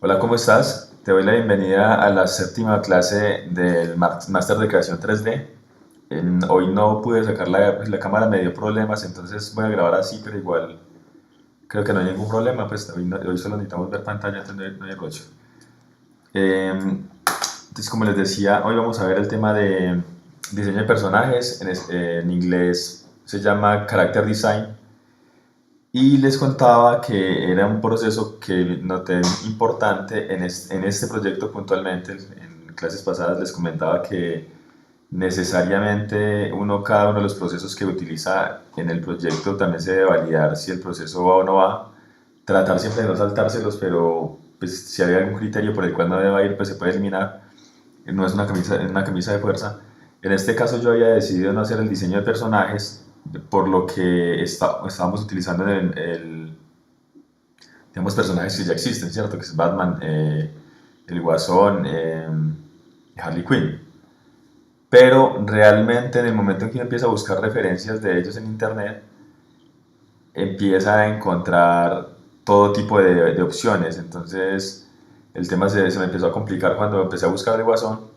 Hola, ¿cómo estás? Te doy la bienvenida a la séptima clase del Máster de Creación 3D. Hoy no pude sacar la cámara, me dio problemas, entonces voy a grabar así, pero igual creo que no hay ningún problema, pues hoy solo necesitamos ver pantalla, entonces no hay rollo. Entonces, como les decía, hoy vamos a ver el tema de diseño de personajes, en inglés se llama Character Design. Y les contaba que era un proceso que noté importante en este proyecto puntualmente. En clases pasadas les comentaba que necesariamente cada uno de los procesos que utiliza en el proyecto también se debe validar si el proceso va o no va. Tratar siempre de no saltárselos, pero pues, si hay algún criterio por el cual no deba ir, pues se puede eliminar. No es una camisa de fuerza. En este caso yo había decidido no hacer el diseño de personajes, por lo que estábamos utilizando digamos, personajes que ya existen, ¿cierto? Que es Batman, el Guasón, Harley Quinn. Pero realmente en el momento en que uno empieza a buscar referencias de ellos en internet, empieza a encontrar todo tipo de opciones. Entonces el tema se me empezó a complicar cuando empecé a buscar el Guasón.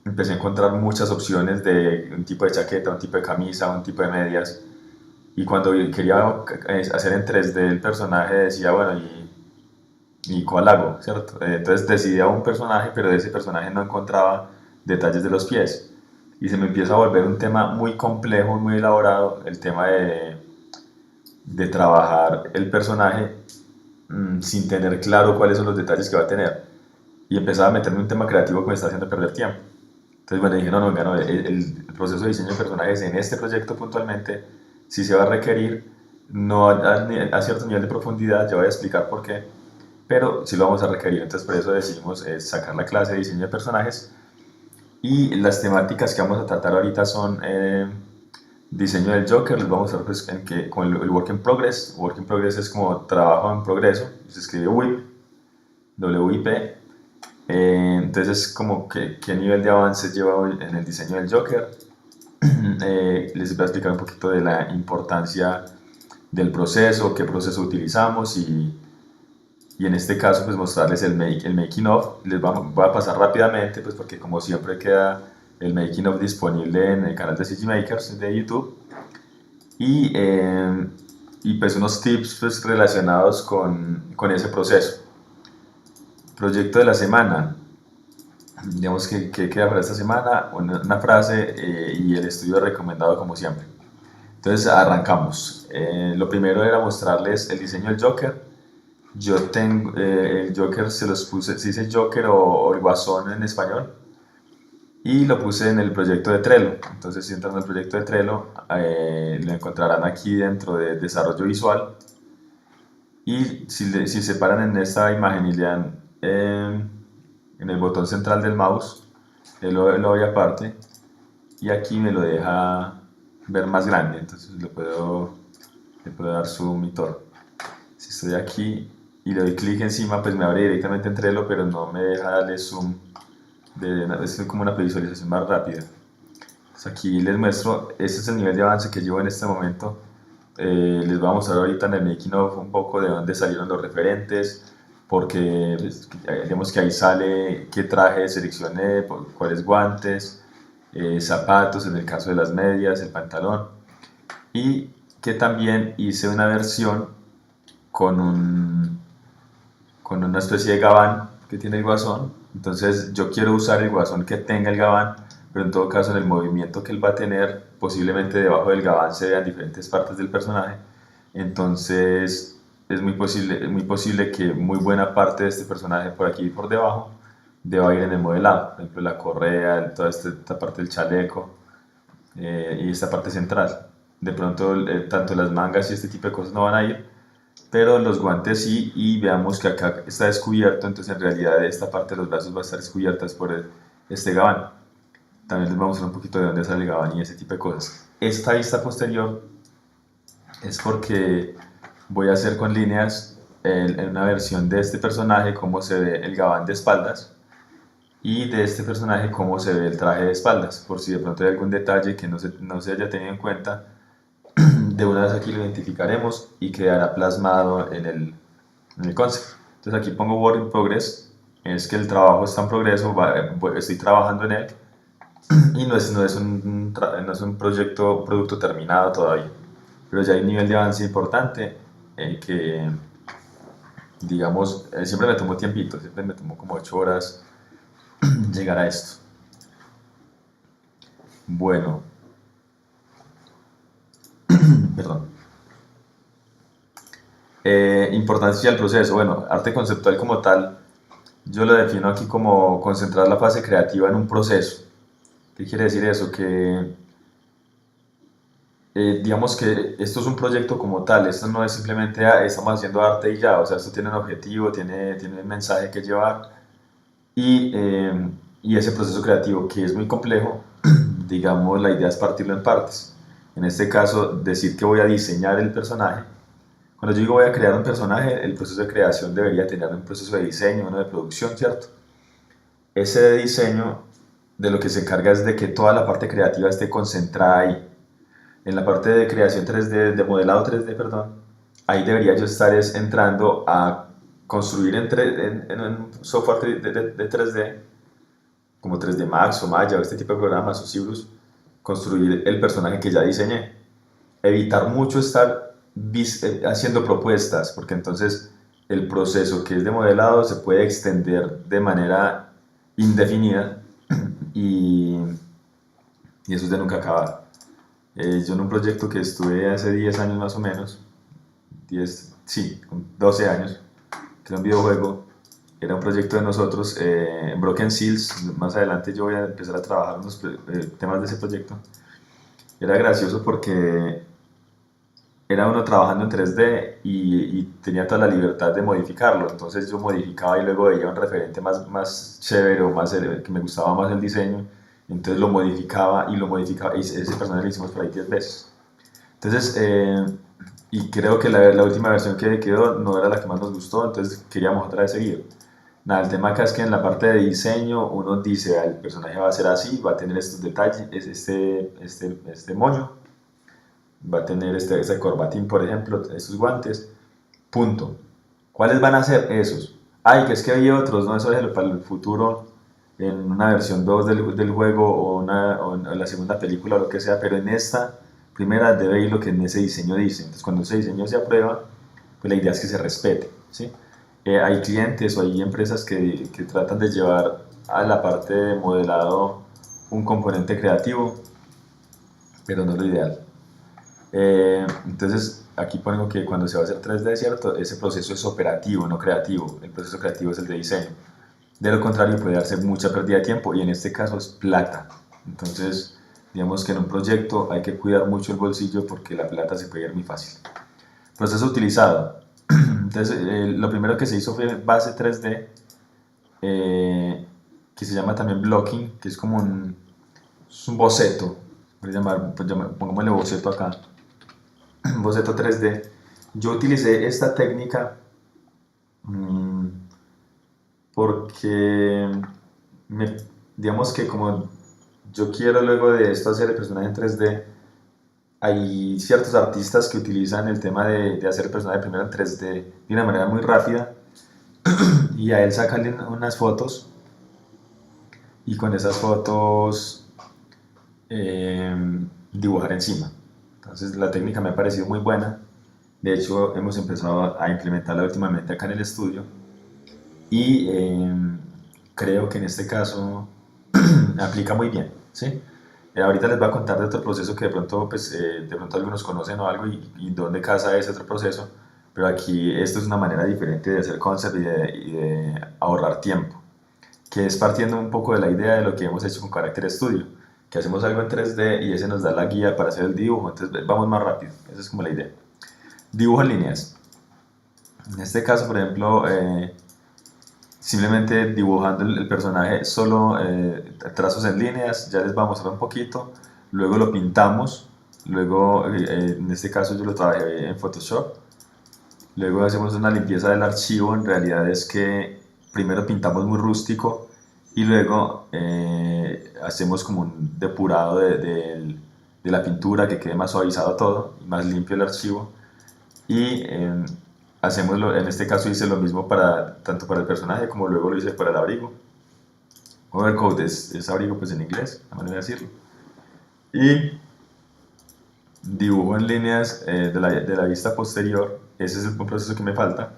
Empecé a encontrar muchas opciones de un tipo de chaqueta, un tipo de camisa, un tipo de medias. Y cuando quería hacer en 3D el personaje decía, bueno, ¿y cuál hago? ¿Cierto? Entonces decidí a un personaje, pero de ese personaje no encontraba detalles de los pies. Y se me empieza a volver un tema muy complejo, muy elaborado, el tema de trabajar el personaje sin tener claro cuáles son los detalles que va a tener. Y empezaba a meterme en un tema creativo que me está haciendo perder tiempo. Entonces, bueno, dije, no, el proceso de diseño de personajes en este proyecto puntualmente sí se va a requerir, no a cierto nivel de profundidad, ya voy a explicar por qué, pero sí lo vamos a requerir. Entonces, por eso decidimos sacar la clase de diseño de personajes. Y las temáticas que vamos a tratar ahorita son diseño del Joker. Les vamos a ver pues, con el Work in Progress. Work in Progress es como trabajo en progreso, se escribe WIP, WIP. Entonces, como qué nivel de avance lleva hoy en el diseño del Joker. Les voy a explicar un poquito de la importancia del proceso, qué proceso utilizamos y en este caso pues mostrarles el making of. Voy a pasar rápidamente pues porque como siempre queda el making of disponible en el canal de CG Makers de YouTube y, eh, y pues unos tips pues relacionados con ese proceso. Proyecto de la semana. Digamos que queda para esta semana una frase y el estudio recomendado como siempre. Entonces arrancamos. Lo primero era mostrarles el diseño del Joker. Yo tengo el Joker, se los puse, se dice Joker o el Guasón en español, y lo puse en el proyecto de Trello. Entonces si entran al proyecto de Trello, lo encontrarán aquí dentro de desarrollo visual. Y si se paran en esta imagen y le dan en el botón central del mouse, lo doy aparte y aquí me lo deja ver más grande, entonces le puedo dar zoom y todo. Si estoy aquí y le doy clic encima, pues me abre directamente en Trello, pero no me deja darle zoom, es como una visualización más rápida. Entonces aquí les muestro, este es el nivel de avance que llevo en este momento. Les voy a mostrar ahorita en el making of un poco de dónde salieron los referentes, porque pues, digamos que ahí sale qué traje seleccioné, cuáles guantes, zapatos en el caso de las medias, el pantalón, y que también hice una versión con, con una especie de gabán que tiene el guasón. Entonces yo quiero usar el guasón que tenga el gabán, pero en todo caso en el movimiento que él va a tener, posiblemente debajo del gabán se vean diferentes partes del personaje. Entonces es muy posible que muy buena parte de este personaje por aquí y por debajo deba ir en el modelado. Por ejemplo, la correa, toda esta parte del chaleco y esta parte central. De pronto, tanto las mangas y este tipo de cosas no van a ir, pero los guantes sí, y veamos que acá está descubierto, entonces en realidad esta parte de los brazos va a estar descubierta por este gabán. También les vamos a mostrar un poquito de dónde sale el gabán y ese tipo de cosas. Esta vista posterior es porque voy a hacer con líneas en una versión de este personaje cómo se ve el gabán de espaldas y de este personaje cómo se ve el traje de espaldas, por si de pronto hay algún detalle que no se haya tenido en cuenta, de una vez aquí lo identificaremos y quedará plasmado en el concept. Entonces aquí pongo work in progress, es que el trabajo está en progreso, estoy trabajando en él y no es un producto terminado todavía, pero ya hay un nivel de avance importante que, digamos, siempre me tomo tiempito, siempre me tomo como 8 horas llegar a esto. Bueno, perdón. Importancia del proceso. Bueno, arte conceptual como tal, yo lo defino aquí como concentrar la fase creativa en un proceso. ¿Qué quiere decir eso? Que digamos que esto es un proyecto como tal, esto no es simplemente estamos haciendo arte y ya, o sea, esto tiene un objetivo, tiene un mensaje que llevar y, y ese proceso creativo que es muy complejo, digamos, la idea es partirlo en partes. En este caso, decir que voy a diseñar el personaje. Cuando yo digo voy a crear un personaje, el proceso de creación debería tener un proceso de diseño, uno de producción, ¿cierto? Ese de diseño de lo que se encarga es de que toda la parte creativa esté concentrada ahí. En la parte de creación 3D, de modelado 3D, perdón, ahí debería yo estar entrando a construir en un software de 3D, como 3D Max o Maya o este tipo de programas o Cibus, construir el personaje que ya diseñé. Evitar mucho estar haciendo propuestas, porque entonces el proceso que es de modelado se puede extender de manera indefinida y, y eso es de nunca acabar. Yo en un proyecto que estuve hace 10 años más o menos, 10 sí, 12 años, que era un videojuego, era un proyecto de nosotros, Broken Seals, más adelante yo voy a empezar a trabajar en los temas de ese proyecto. Era gracioso porque era uno trabajando en 3D y tenía toda la libertad de modificarlo, entonces yo modificaba y luego veía un referente más chévere o más que me gustaba más el diseño, entonces lo modificaba y ese personaje lo hicimos por ahí 10 veces. Entonces, y creo que la última versión que quedó no era la que más nos gustó, entonces queríamos otra vez seguir. Nada, el tema acá es que en la parte de diseño uno dice, el personaje va a ser así, va a tener estos detalles, este moño, va a tener este corbatín, por ejemplo, estos guantes, punto. ¿Cuáles van a ser esos? Ay, que es que hay otros, ¿no? Eso es para el futuro, en una versión 2 del juego o en la segunda película o lo que sea, pero en esta primera debe ir lo que en ese diseño dice. Entonces, cuando ese diseño se aprueba, pues la idea es que se respete, ¿sí? Hay clientes o hay empresas que tratan de llevar a la parte de modelado un componente creativo, pero no es lo ideal. Entonces, aquí pongo que cuando se va a hacer 3D, ¿cierto? Ese proceso es operativo, no creativo. El proceso creativo es el de diseño. De lo contrario, puede darse mucha pérdida de tiempo y en este caso es plata. Entonces, digamos que en un proyecto hay que cuidar mucho el bolsillo porque la plata se puede ir muy fácil. Proceso utilizado. Entonces, lo primero que se hizo fue base 3D, que se llama también blocking, que es como es un boceto. Pongámosle boceto acá. Boceto 3D. Yo utilicé esta técnica mmm, porque digamos que como yo quiero luego de esto hacer el personaje en 3D, hay ciertos artistas que utilizan el tema de hacer el personaje primero en 3D de una manera muy rápida y a él sacan unas fotos y con esas fotos dibujar encima. Entonces la técnica me ha parecido muy buena. De hecho, hemos empezado a implementarla últimamente acá en el estudio y creo que en este caso aplica muy bien, ¿sí? Ahorita les voy a contar de otro proceso que de pronto, pues, de pronto algunos conocen o algo y dónde casa ese otro proceso, pero aquí esto es una manera diferente de hacer concept y de ahorrar tiempo, que es partiendo un poco de la idea de lo que hemos hecho con Character Studio, que hacemos algo en 3D y ese nos da la guía para hacer el dibujo, entonces vamos más rápido, esa es como la idea. Dibujo en líneas. En este caso, por ejemplo, simplemente dibujando el personaje solo trazos en líneas, ya les voy a mostrar un poquito, luego lo pintamos, luego en este caso yo lo trabajé en Photoshop, luego hacemos una limpieza del archivo, en realidad es que primero pintamos muy rústico y luego hacemos como un depurado de la pintura, que quede más suavizado todo y más limpio el archivo y en este caso hice lo mismo tanto para el personaje como luego lo hice para el abrigo. Overcoat es abrigo pues en inglés, la manera de decirlo. Y dibujo en líneas de la vista posterior, ese es el proceso que me falta.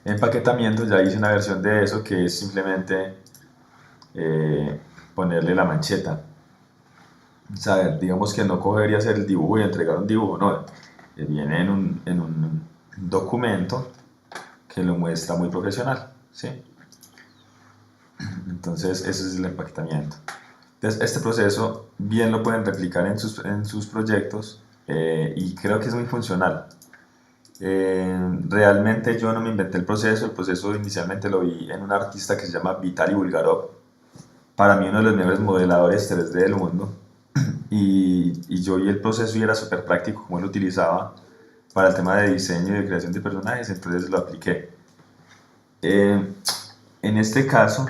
Empaquetamiento, ya hice una versión de eso que es simplemente ponerle la mancheta. O sea, digamos que no cogería hacer el dibujo y entregar un dibujo, no. Viene en un documento que lo muestra muy profesional, ¿sí? Entonces, ese es el empaquetamiento. Entonces, este proceso bien lo pueden replicar en sus proyectos y creo que es muy funcional. Realmente yo no me inventé el proceso inicialmente lo vi en un artista que se llama Vitaly Bulgarov, para mí uno de los mejores modeladores 3D del mundo, y yo vi el proceso y era súper práctico como él lo utilizaba para el tema de diseño y de creación de personajes, entonces lo apliqué. En este caso,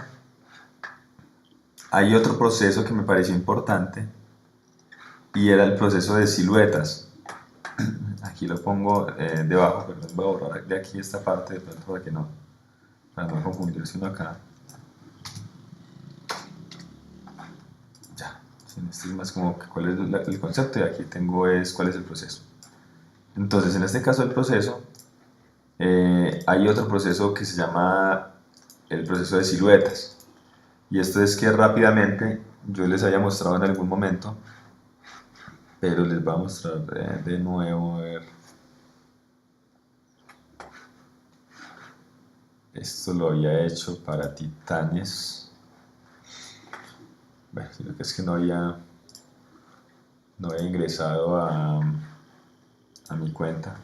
hay otro proceso que me pareció importante y era el proceso de siluetas. Aquí lo pongo debajo, pero voy a borrar de aquí esta parte de pronto para no confundirse uno acá. Ya, este es más como cuál es el concepto y aquí tengo cuál es el proceso. Entonces, en este caso del proceso, hay otro proceso que se llama el proceso de siluetas. Y esto es que rápidamente, yo les había mostrado en algún momento, pero les voy a mostrar de nuevo, a ver. Esto lo había hecho para Titanes. Bueno, sino que es que no había ingresado a mi cuenta.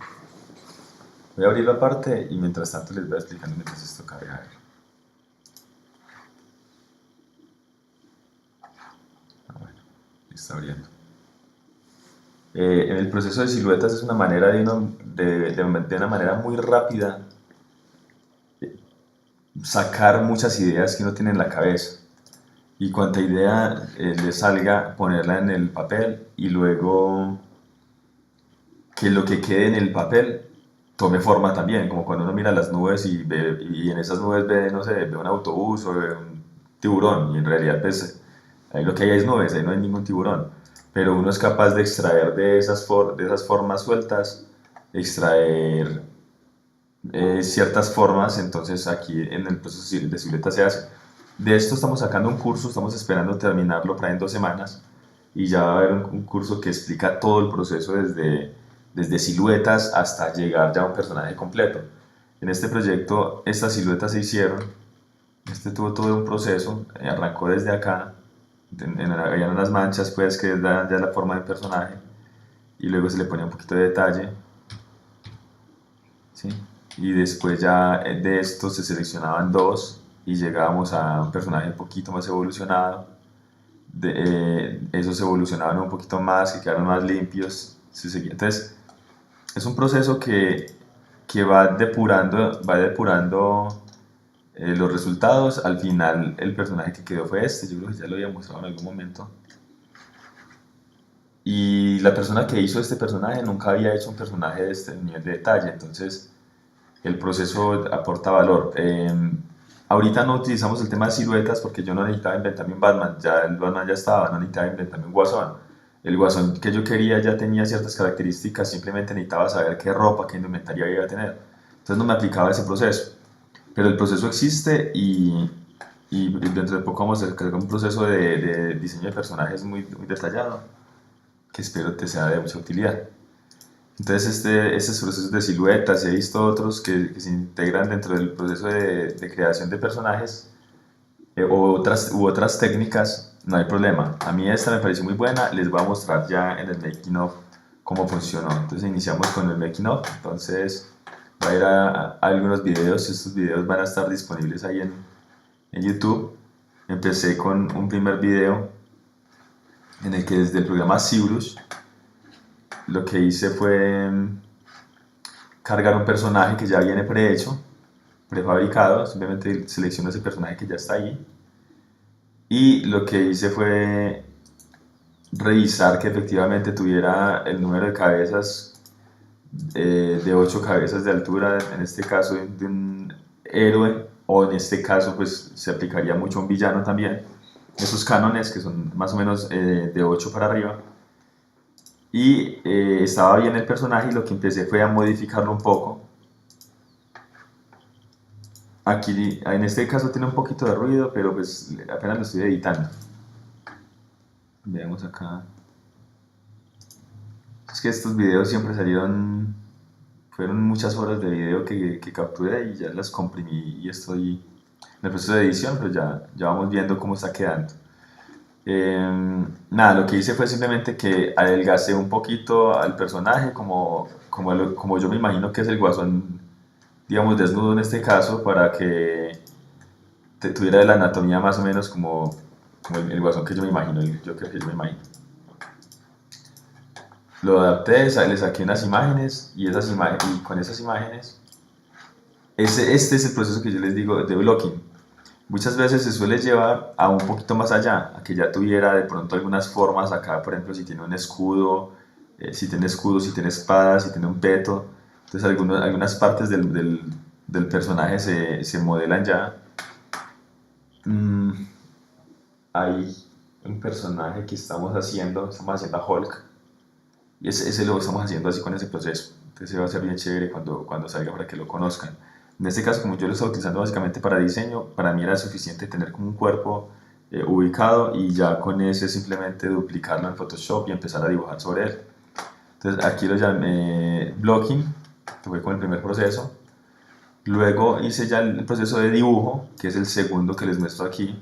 Voy a abrir la parte y mientras tanto les voy explicando mientras esto carga. A ver. Bueno, está abriendo. El proceso de siluetas es una manera de una manera muy rápida sacar muchas ideas que uno tiene en la cabeza y cuanta idea le salga ponerla en el papel y luego que lo que quede en el papel tome forma también, como cuando uno mira las nubes y en esas nubes ve, no sé, ve un autobús o ve un tiburón y en realidad pues ahí lo que hay es nubes, ahí no hay ningún tiburón, pero uno es capaz de extraer de esas formas sueltas, extraer ciertas formas, entonces aquí en el proceso de silueta se hace. De esto estamos sacando un curso, estamos esperando terminarlo para en 2 semanas y ya va a haber un curso que explica todo el proceso desde siluetas hasta llegar ya a un personaje completo. En este proyecto estas siluetas se hicieron, tuvo todo un proceso, arrancó desde acá, había unas manchas pues que dan ya la forma del personaje y luego se le ponía un poquito de detalle, ¿sí? Y después ya de estos se seleccionaban 2 y llegábamos a un personaje un poquito más evolucionado. Esos evolucionaban un poquito más, que quedaron más limpios. Entonces, es un proceso que va depurando los resultados. Al final, el personaje que quedó fue este. Yo creo que ya lo había mostrado en algún momento. Y la persona que hizo este personaje nunca había hecho un personaje de este nivel de detalle. Entonces, el proceso aporta valor. Ahorita no utilizamos el tema de siluetas porque yo no necesitaba inventarme un Batman, ya el Batman ya estaba, no necesitaba inventarme un Guasón. El Guasón que yo quería ya tenía ciertas características, simplemente necesitaba saber qué ropa, qué indumentaria iba a tener. Entonces no me aplicaba ese proceso. Pero el proceso existe y dentro de poco vamos a hacer un proceso de diseño de personajes muy, muy detallado que espero te sea de mucha utilidad. Entonces, estos procesos de siluetas, he visto otros que se integran dentro del proceso de creación de personajes u otras técnicas, no hay problema. A mí esta me pareció muy buena, les voy a mostrar ya en el making of cómo funcionó. Entonces, iniciamos con el making of. Entonces, voy a ir a algunos videos, estos videos van a estar disponibles ahí en YouTube. Empecé con un primer video en el que desde el programa ZBrush lo que hice fue cargar un personaje que ya viene prehecho, prefabricado, simplemente selecciono ese personaje que ya está ahí y lo que hice fue revisar que efectivamente tuviera el número de cabezas de 8 cabezas de altura, en este caso de un héroe, o en este caso pues se aplicaría mucho a un villano también, esos cánones que son más o menos de 8 para arriba. Y estaba bien el personaje y lo que empecé fue a modificarlo un poco. Aquí en este caso tiene un poquito de ruido, pero pues apenas lo estoy editando. Veamos acá. Es que estos videos siempre salieron, fueron muchas horas de video que capturé y ya las comprimí y estoy en el proceso de edición, pero ya vamos viendo cómo está quedando. Nada, lo que hice fue simplemente que adelgacé un poquito al personaje, como yo me imagino que es el Guasón, digamos, desnudo en este caso, para que tuviera la anatomía más o menos como el Guasón que yo me imagino, el Joker que yo me imagino. Lo adapté, le saqué unas imágenes y con esas imágenes, este es el proceso que yo les digo de blocking. Muchas veces se suele llevar a un poquito más allá, a que ya tuviera de pronto algunas formas acá, por ejemplo, si tiene un escudo, si tiene espada, si tiene un peto. Entonces algunas partes del personaje se modelan ya. Mm, Hay un personaje que estamos haciendo a Hulk, y ese lo estamos haciendo así con ese proceso. Entonces va a ser bien chévere cuando salga para que lo conozcan. En este caso, como yo lo estaba utilizando básicamente para diseño, para mí era suficiente tener como un cuerpo ubicado y ya con ese simplemente duplicarlo en Photoshop y empezar a dibujar sobre él. Entonces aquí lo llamé blocking, que fue con el primer proceso. Luego hice ya el proceso de dibujo, que es el segundo que les muestro aquí.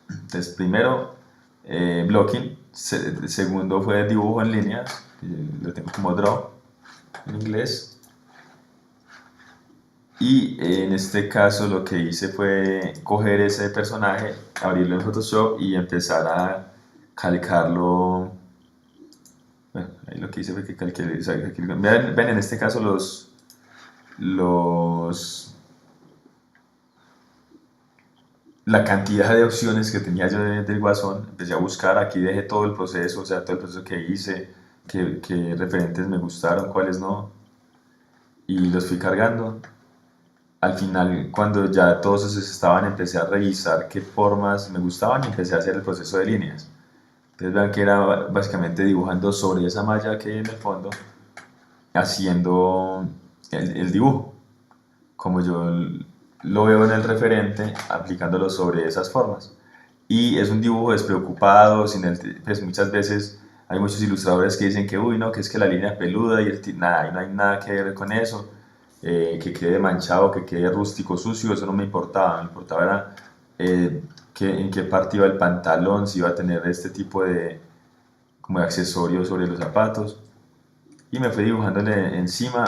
Entonces primero blocking, segundo fue dibujo en línea, lo tengo como draw en inglés. Y en este caso lo que hice fue coger ese personaje, abrirlo en Photoshop y empezar a calcarlo. Bueno, ahí lo que hice fue que calqué, o sea, ven en este caso los, la cantidad de opciones que tenía yo del Guasón. Empecé a buscar, aquí dejé todo el proceso, o sea, todo el proceso que hice, qué referentes me gustaron, cuáles no, y los fui cargando. Al final, cuando ya todos esos estaban, empecé a revisar qué formas me gustaban y empecé a hacer el proceso de líneas. Entonces vean que era básicamente dibujando sobre esa malla que hay en el fondo, haciendo el dibujo, como yo lo veo en el referente, aplicándolo sobre esas formas. Y es un dibujo despreocupado, pues muchas veces hay muchos ilustradores que dicen que, uy, no, que es que la línea es peluda y nada, y no hay nada que ver con eso, que quede manchado, que quede rústico, sucio, eso no me importaba, me importaba era en qué parte iba el pantalón, si iba a tener este tipo como de accesorios sobre los zapatos. Y me fui dibujándole encima.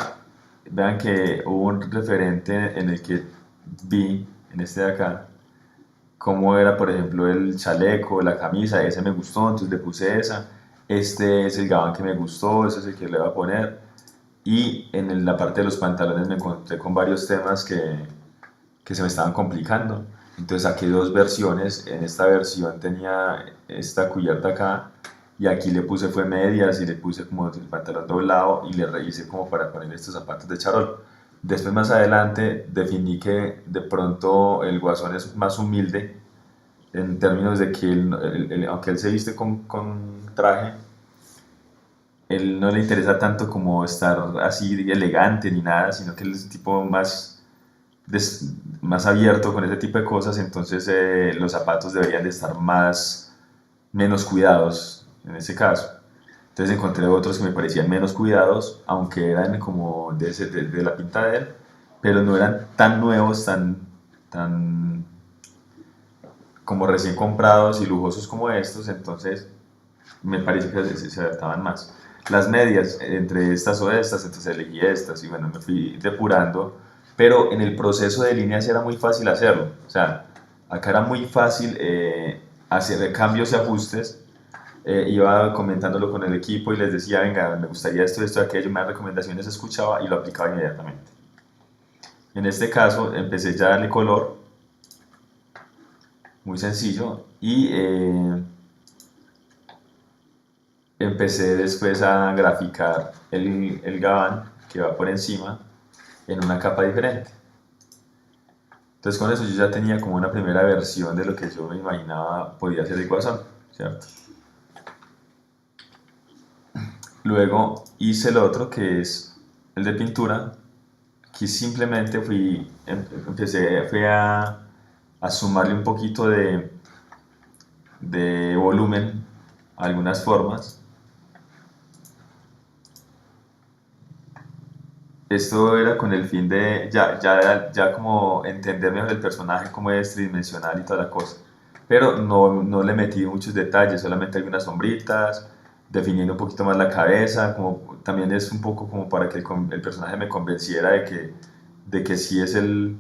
Vean que hubo un referente en el que vi, en este de acá, cómo era, por ejemplo, el chaleco, la camisa, ese me gustó, entonces le puse esa. Este es el gabán que me gustó, ese es el que le voy a poner. Y en la parte de los pantalones me encontré con varios temas que se me estaban complicando. Entonces saqué dos versiones. En esta versión tenía esta cubierta acá y aquí le puse fue medias y le puse como el pantalón doblado y le rehice como para poner estos zapatos de charol. Después más adelante definí que de pronto el Guasón es más humilde en términos de que aunque él se viste con traje, él no le interesa tanto como estar así elegante ni nada, sino que él es un tipo más abierto con ese tipo de cosas, entonces los zapatos deberían de estar menos cuidados en ese caso. Entonces encontré otros que me parecían menos cuidados, aunque eran como de la pinta de él, pero no eran tan nuevos, tan como recién comprados y lujosos como estos, entonces me parece que se adaptaban más. Las medias, entre estas o estas, entonces elegí estas y bueno, me fui depurando, pero en el proceso de líneas era muy fácil hacerlo. O sea, acá era muy fácil hacer cambios y ajustes. Iba comentándolo con el equipo y les decía, venga, me gustaría esto, esto, aquello, más recomendaciones escuchaba y lo aplicaba inmediatamente. En este caso empecé ya a darle color, muy sencillo, y empecé después a graficar el gabán que va por encima en una capa diferente. Entonces con eso yo ya tenía como una primera versión de lo que yo me imaginaba podía ser el Guasón, ¿cierto? Luego hice el otro que es el de pintura, que simplemente fui a sumarle un poquito de volumen a algunas formas. Esto era con el fin de ya como entender mejor el personaje, cómo es tridimensional y toda la cosa. Pero no le metí muchos detalles, solamente algunas sombritas, definiendo un poquito más la cabeza, como también es un poco como para que el personaje me convenciera de que sí es el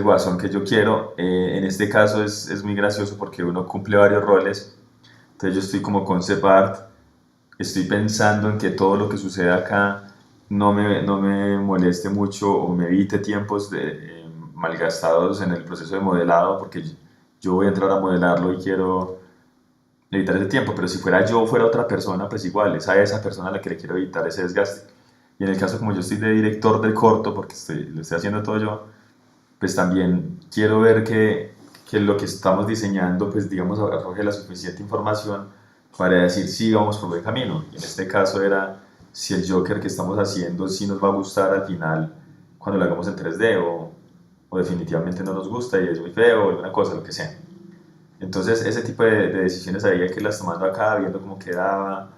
guasón que yo quiero. En este caso es muy gracioso porque uno cumple varios roles. Entonces yo estoy como concept art, estoy pensando en que todo lo que suceda acá no me moleste mucho o me evite tiempos malgastados en el proceso de modelado, porque yo voy a entrar a modelarlo y quiero evitar ese tiempo, pero si fuera yo, fuera otra persona, pues igual, es a esa persona a la que le quiero evitar ese desgaste. Y en el caso como yo estoy de director del corto, porque lo estoy haciendo todo yo, pues también quiero ver que lo que estamos diseñando, pues digamos, arroje la suficiente información para decir si vamos por buen camino. Y en este caso era si el Joker que estamos haciendo si nos va a gustar al final cuando lo hagamos en 3D o definitivamente no nos gusta y es muy feo o alguna cosa, lo que sea. Entonces ese tipo de decisiones había que irlas tomando acá, viendo cómo quedaba,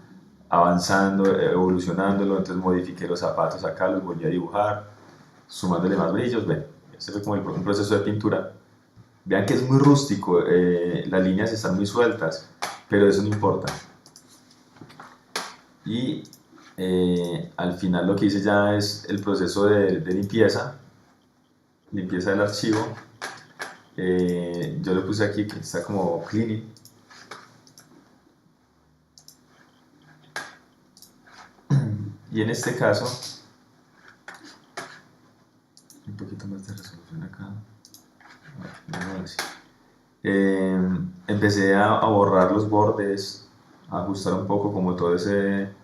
avanzando, evolucionándolo, entonces modifiqué los zapatos acá, los volví a dibujar, sumándole más brillos, ven, ese fue como un proceso de pintura. Vean que es muy rústico, las líneas están muy sueltas, pero eso no importa. Y al final lo que hice ya es el proceso de limpieza del archivo. Yo lo puse aquí que está como cleaning. Y en este caso, un poquito más de resolución acá. Empecé a borrar los bordes, a ajustar un poco como todo ese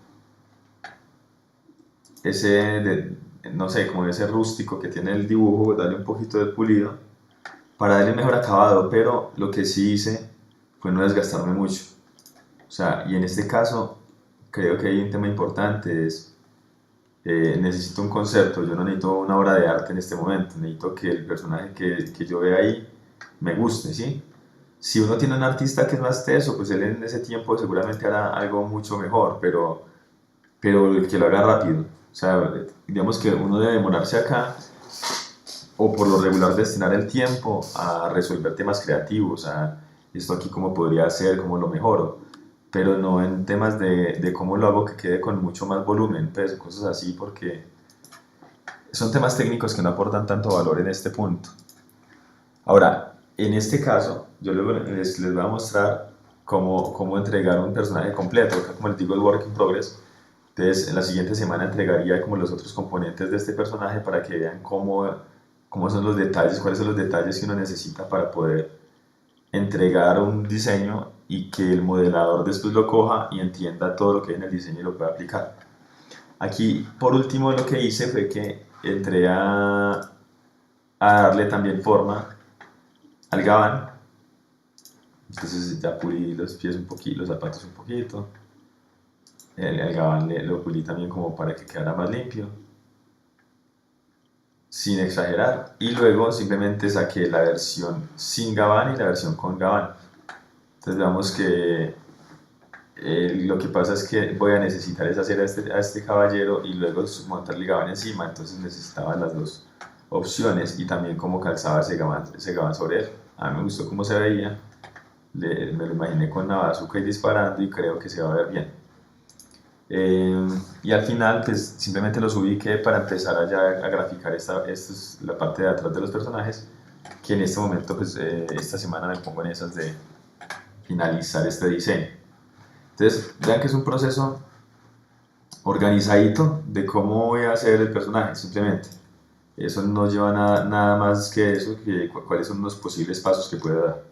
no sé, como ese rústico que tiene el dibujo, darle un poquito de pulido para darle mejor acabado, pero lo que sí hice fue no desgastarme mucho. O sea, y en este caso creo que hay un tema importante, es necesito un concepto, yo no necesito una obra de arte en este momento, necesito que el personaje que yo vea ahí me guste, ¿sí? Si uno tiene un artista que es más teso, pues él en ese tiempo seguramente hará algo mucho mejor, pero el que lo haga rápido. O sea, digamos que uno debe demorarse acá o por lo regular destinar el tiempo a resolver temas creativos, a esto aquí cómo podría ser, cómo lo mejoro, pero no en temas de cómo lo hago que quede con mucho más volumen, pues, cosas así, porque son temas técnicos que no aportan tanto valor en este punto. Ahora, en este caso, yo luego les voy a mostrar cómo entregar un personaje completo, acá como les digo, el work in progress. Entonces, en la siguiente semana entregaría como los otros componentes de este personaje para que vean cómo son los detalles, cuáles son los detalles que uno necesita para poder entregar un diseño y que el modelador después lo coja y entienda todo lo que hay en el diseño y lo pueda aplicar. Aquí, por último, lo que hice fue que entré a darle también forma al gabán. Entonces ya pulí los pies un poquito, los zapatos un poquito. El gabán lo pulí también como para que quedara más limpio, sin exagerar. Y luego simplemente saqué la versión sin gabán y la versión con gabán. Entonces veamos que lo que pasa es que voy a necesitar es hacer a este caballero y luego montarle el gabán encima, entonces necesitaba las dos opciones y también cómo calzaba ese gabán sobre él. A mí me gustó cómo se veía, me lo imaginé con una bazooka y disparando y creo que se va a ver bien. Y al final pues simplemente los ubiqué para empezar a graficar esta es la parte de atrás de los personajes, que en este momento pues esta semana me pongo en esas de finalizar este diseño. Entonces vean que es un proceso organizadito de cómo voy a hacer el personaje, simplemente. Eso no lleva nada más que eso, que cuáles son los posibles pasos que puedo dar.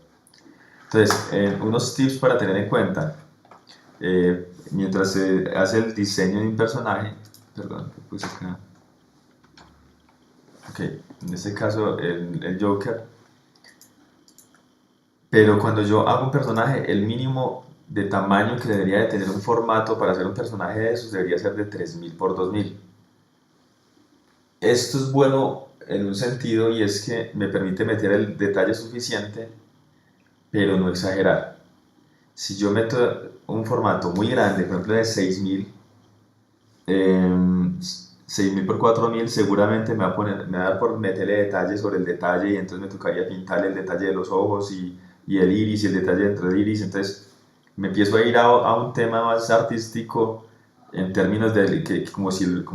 Entonces, unos tips para tener en cuenta. mientras se hace el diseño de un personaje, perdón, ¿qué puse acá? Ok, en este caso el Joker, pero cuando yo hago un personaje, el mínimo de tamaño que debería de tener un formato para hacer un personaje de esos debería ser de 3000 por 2000. Esto es bueno en un sentido y es que me permite meter el detalle suficiente, pero no exagerar. Si yo meto un formato muy grande, por ejemplo de 6000, 6000 por 4000, seguramente me va a dar por meterle detalle sobre el detalle y entonces me tocaría pintarle el detalle de los ojos y el iris y el detalle dentro del iris. Entonces me empiezo a ir a un tema más artístico en términos de que, como si el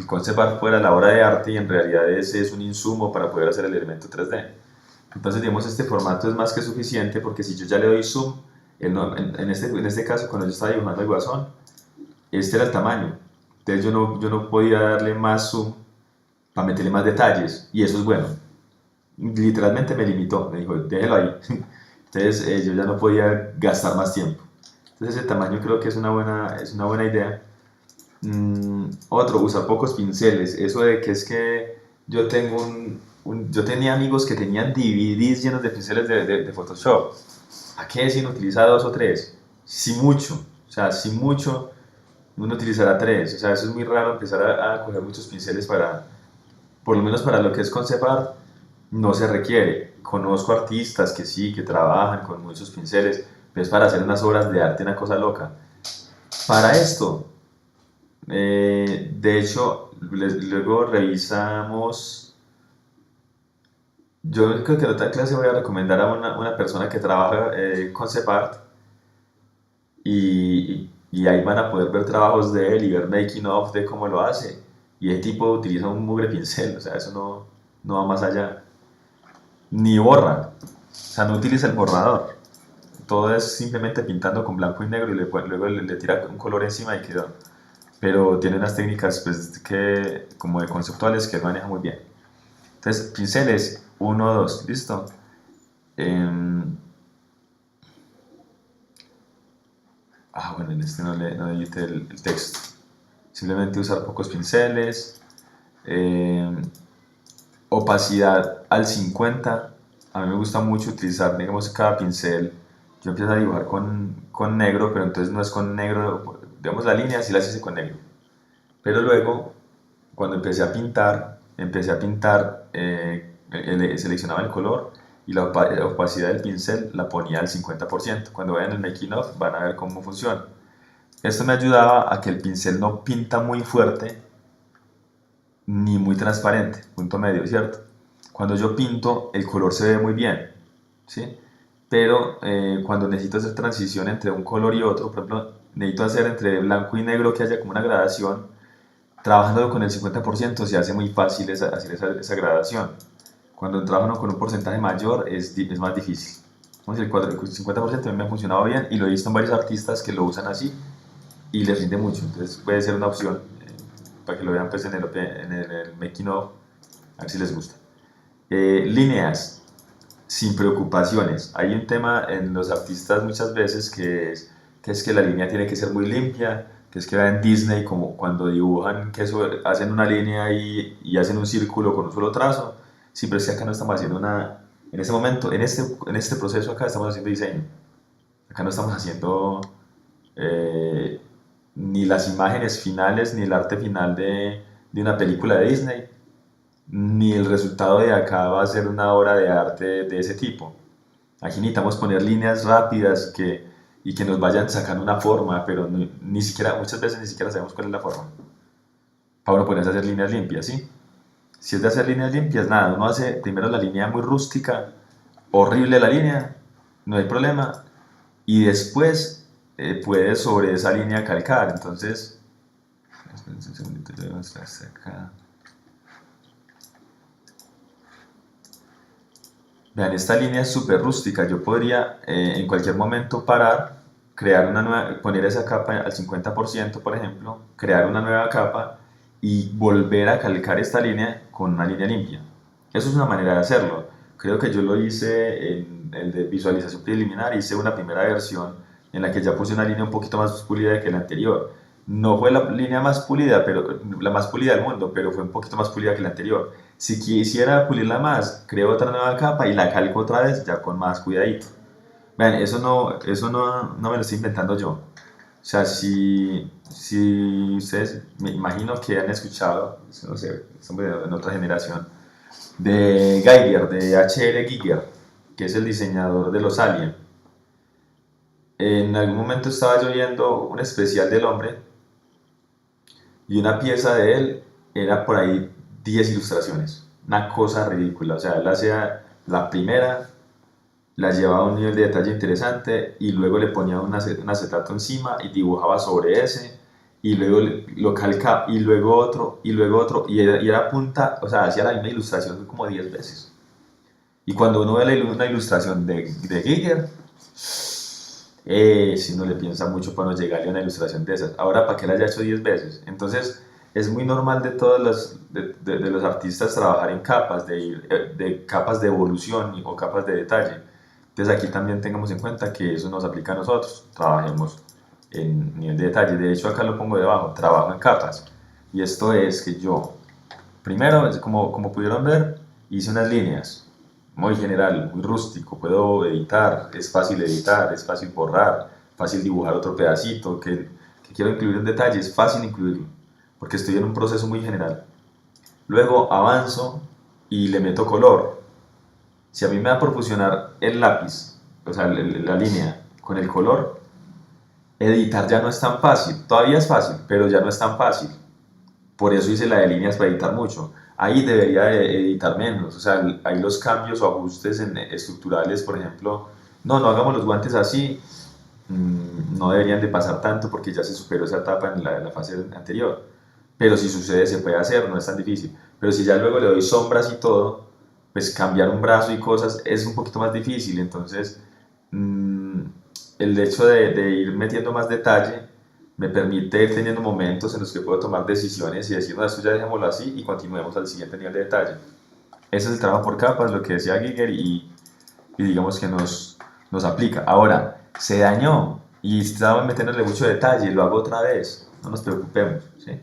concept art fuera la obra de arte y en realidad ese es un insumo para poder hacer el elemento 3D. Entonces, digamos, este formato es más que suficiente porque si yo ya le doy zoom, en este caso, cuando yo estaba dibujando el guasón, este era el tamaño. Entonces yo no podía darle más zoom para meterle más detalles y eso es bueno. Literalmente me limitó, me dijo, déjelo ahí. Entonces yo ya no podía gastar más tiempo. Entonces ese tamaño creo que es una buena idea. Otro, usar pocos pinceles. Eso de que es que yo tenía amigos que tenían DVDs llenos de pinceles de Photoshop. ¿A qué si no utiliza dos o tres? Si mucho. O sea, si mucho, uno utilizará tres. O sea, eso es muy raro empezar a coger muchos pinceles por lo menos para lo que es concept art, no se requiere. Conozco artistas que sí, que trabajan con muchos pinceles, pero es para hacer unas obras de arte, una cosa loca. Para esto, de hecho, luego revisamos. Yo creo que en otra clase voy a recomendar a una persona que trabaja concept art y ahí van a poder ver trabajos de él y ver making of de cómo lo hace. Y el tipo utiliza un mugre pincel, o sea, eso no va más allá. Ni borra, o sea, no utiliza el borrador. Todo es simplemente pintando con blanco y negro y luego le tira un color encima y quedó. Pero tiene unas técnicas pues, como de conceptuales que él maneja muy bien. Entonces, pinceles, uno, dos, listo. Em, bueno, en este no edité el texto. Simplemente usar pocos pinceles. em, Opacidad al 50. A mí me gusta mucho utilizar, digamos, cada pincel. Yo empiezo a dibujar con negro, pero entonces no es con negro, digamos, la línea sí la hice con negro. Pero luego, cuando empecé a pintar, seleccionaba el color y la opacidad del pincel la ponía al 50%. Cuando vean el making of van a ver cómo funciona. Esto me ayudaba a que el pincel no pinta muy fuerte ni muy transparente, punto medio, ¿cierto? Cuando yo pinto, el color se ve muy bien, ¿sí? Pero cuando necesito hacer transición entre un color y otro, por ejemplo, necesito hacer entre blanco y negro que haya como una gradación, trabajando con el 50% se hace muy fácil hacer esa gradación. Cuando trabajo con un porcentaje mayor es más difícil. Entonces el 50% a mí me ha funcionado bien y lo he visto en varios artistas que lo usan así y les rinde mucho. Entonces puede ser una opción para que lo vean pues, en el making of, a ver si les gusta. Líneas, sin preocupaciones. Hay un tema en los artistas muchas veces que es que la línea tiene que ser muy limpia, que es que en Disney como cuando dibujan que hacen una línea y hacen un círculo con un solo trazo. Sí, pero es que acá no estamos haciendo en este momento, en este proceso acá estamos haciendo diseño. Acá no estamos haciendo eh, ni las imágenes finales, ni el arte final de una película de Disney, ni el resultado de acá va a ser una obra de arte de ese tipo. Aquí necesitamos poner líneas rápidas y que nos vayan sacando una forma, pero ni siquiera, muchas veces ni siquiera sabemos cuál es la forma. Para uno ponerse a hacer líneas limpias, ¿sí? Si es de hacer líneas limpias, nada, uno hace primero la línea muy rústica, horrible la línea, no hay problema, y después puedes sobre esa línea calcar. Entonces, espérense un segundito, yo voy a mostrar hasta acá. Vean, esta línea es súper rústica. Yo podría en cualquier momento parar, crear una nueva, poner esa capa al 50%, por ejemplo, crear una nueva capa y volver a calcar esta línea con una línea limpia. Eso es una manera de hacerlo. Creo que yo lo hice en el de visualización preliminar, hice una primera versión en la que ya puse una línea un poquito más pulida que la anterior. No fue la línea más pulida, pero la más pulida del mundo, pero fue un poquito más pulida que la anterior. Si quisiera pulirla más, creo otra nueva capa y la calco otra vez ya con más cuidadito. Vean, eso no me lo estoy inventando yo. O sea, si ustedes, me imagino que han escuchado, no sé, estamos en otra generación, de Geiger, de H.R. Giger, que es el diseñador de los Alien. En algún momento estaba yo viendo un especial del hombre y una pieza de él era por ahí 10 ilustraciones. Una cosa ridícula. O sea, él hacía la primera, la llevaba a un nivel de detalle interesante y luego le ponía un acetato encima y dibujaba sobre ese y luego lo calcaba y luego otro y luego otro y era punta, o sea, hacía la misma ilustración como 10 veces. Y cuando uno ve una ilustración de Giger, si uno le piensa mucho para no llegarle a una ilustración de esas. Ahora, ¿para qué la haya hecho 10 veces? Entonces, es muy normal de todos de los artistas trabajar en capas, de capas de evolución o capas de detalle. Entonces, aquí también tengamos en cuenta que eso nos aplica a nosotros. Trabajemos en nivel de detalle. De hecho, acá lo pongo debajo, trabajo en capas. Y esto es que yo, primero, como pudieron ver, hice unas líneas muy general, muy rústico, puedo editar, es fácil borrar, fácil dibujar otro pedacito, que quiero incluir un detalle, es fácil incluirlo, porque estoy en un proceso muy general. Luego avanzo y le meto color. Si a mí me da por fusionar el lápiz, o sea, la línea con el color, editar ya no es tan fácil, todavía es fácil, pero ya no es tan fácil. Por eso hice la de líneas para editar mucho. Ahí debería de editar menos. O sea, ahí los cambios o ajustes estructurales, por ejemplo, no hagamos los guantes así, no deberían de pasar tanto porque ya se superó esa etapa en la fase anterior. Pero si sucede, se puede hacer, no es tan difícil. Pero si ya luego le doy sombras y todo, pues cambiar un brazo y cosas es un poquito más difícil. Entonces, mm, el hecho de ir metiendo más detalle me permite ir teniendo momentos en los que puedo tomar decisiones y decir, no, esto ya dejémoslo así y continuemos al siguiente nivel de detalle. Ese es el trabajo por capas, lo que decía Giger, y digamos que nos aplica. Ahora, se dañó y estaba metiéndole mucho detalle, lo hago otra vez, no nos preocupemos. ¿Sí?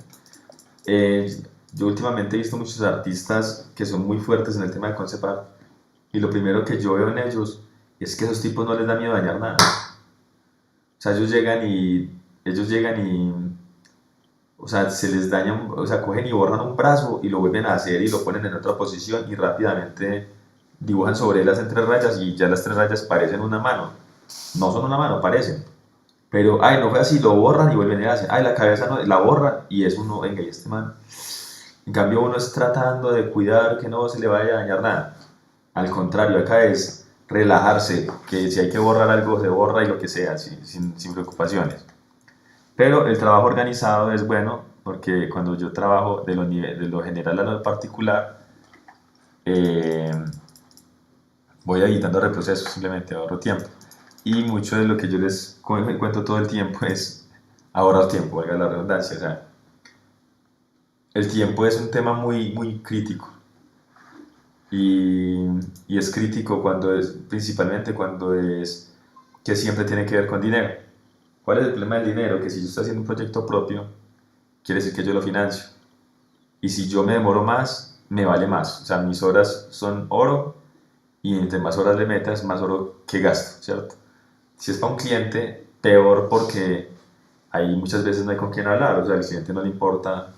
Yo últimamente he visto muchos artistas que son muy fuertes en el tema de concept art y lo primero que yo veo en ellos es que a esos tipos no les da miedo dañar nada. O sea, ellos llegan y, o sea, se les daña, o sea, cogen y borran un brazo y lo vuelven a hacer y lo ponen en otra posición y rápidamente dibujan sobre las entre rayas y ya las tres rayas parecen una mano. No son una mano, parecen. Pero, ay, no fue así, lo borran y vuelven a hacer. Ay, la cabeza no, la borran y es uno, venga, y este man. En cambio, uno es tratando de cuidar que no se le vaya a dañar nada. Al contrario, acá es relajarse, que si hay que borrar algo, se borra y lo que sea, sin preocupaciones. Pero el trabajo organizado es bueno porque cuando yo trabajo de lo general a lo particular, eh, voy editando reprocesos, simplemente ahorro tiempo. Y mucho de lo que yo les cuento todo el tiempo es ahorrar tiempo, valga la redundancia. O sea, el tiempo es un tema muy, muy crítico. Y, y es crítico principalmente cuando es que siempre tiene que ver con dinero. ¿Cuál es el problema del dinero? Que si yo estoy haciendo un proyecto propio, quiere decir que yo lo financio. Y si yo me demoro más, me vale más. O sea, mis horas son oro y entre más horas le metas, más oro que gasto, ¿cierto? Si es para un cliente, peor porque ahí muchas veces no hay con quién hablar. O sea, al cliente no le importa